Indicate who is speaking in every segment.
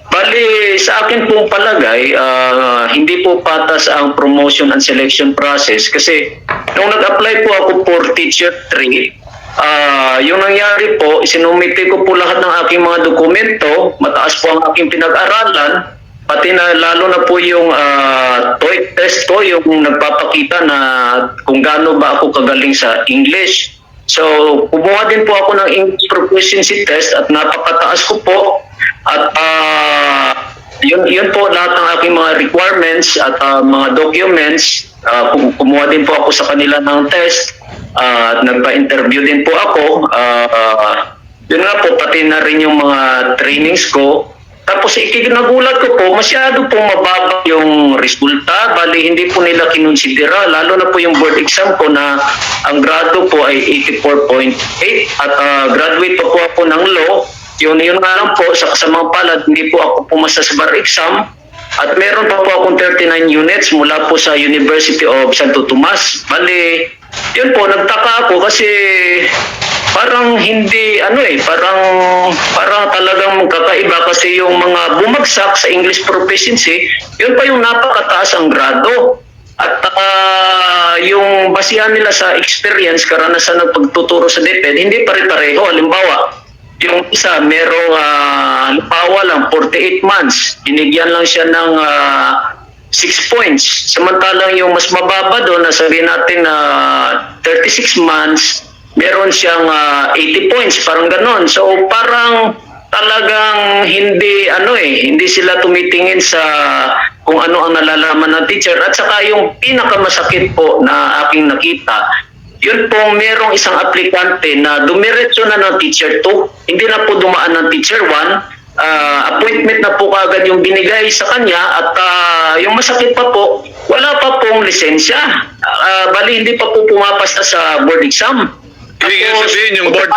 Speaker 1: Bali, sa akin pong palagay, hindi po patas ang promotion and selection process kasi nung nag-apply po ako for teacher 3, yung nangyari po, sinumite ko po lahat ng aking mga dokumento, mataas po ang aking pinag-aralan, pati na lalo na po yung TOEIC test ko, yung nagpapakita na kung gaano ba ako kagaling sa English. So, kumuha din po ako ng English proficiency test at napakataas ko po. At yun po lahat ng aking mga requirements at mga documents. Kumuha din po ako sa kanila ng test. Nagpa-interview din po ako. Yun nga po, pati na rin yung mga trainings ko. Tapos ikinagulat ko po, masyado pong mababa yung resulta. Bali, hindi po nila kinonsidera. Lalo na po yung board exam ko na ang grado po ay 84.8 at graduate pa po ako ng law. Yun nga lang po, sa kasamang palad, hindi po ako pumasa sa bar exam. At meron pa po akong 39 units mula po sa University of Santo Tomas. Bali, yun po, nagtaka ako kasi parang hindi, parang talagang kakaiba kasi yung mga bumagsak sa English proficiency, yun pa yung napakataas ang grado. At yung basihan nila sa experience, karanasan ng pagtuturo sa DepEd, hindi pare-pareho. Halimbawa, yung isa merong halimbawa lang 48 months, binigyan lang siya ng 6 points. Samantalang yung mas mababa doon, na sabihin natin na 36 months, meron siyang 80 points, parang ganon. So parang talagang hindi sila tumitingin sa kung ano ang nalalaman ng teacher. At saka yung pinakamasakit po na aking nakita, yun pong merong isang aplikante na dumiretso na ng teacher 2, hindi na po dumaan ng teacher 1, appointment na po kagad yung binigay sa kanya at yung masakit pa po, wala pa pong lisensya. Bali, hindi pa po pumapasta sa board exam.
Speaker 2: Hindi nga sabihin yung board,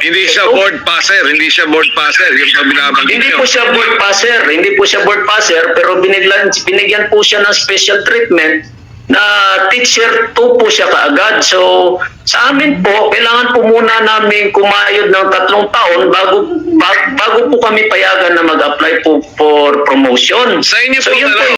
Speaker 2: hindi siya board passer, hindi siya board passer, yung pabinabanggit
Speaker 1: Hindi
Speaker 2: niyo.
Speaker 1: po siya board passer, pero binigyan po siya ng special treatment na teacher 2 po siya kaagad. So, sa amin po, kailangan po muna namin kumayod ng 3 taon bago po kami payagan na mag-apply po for promotion.
Speaker 2: Sa inyo
Speaker 1: So,
Speaker 2: po,
Speaker 1: yun po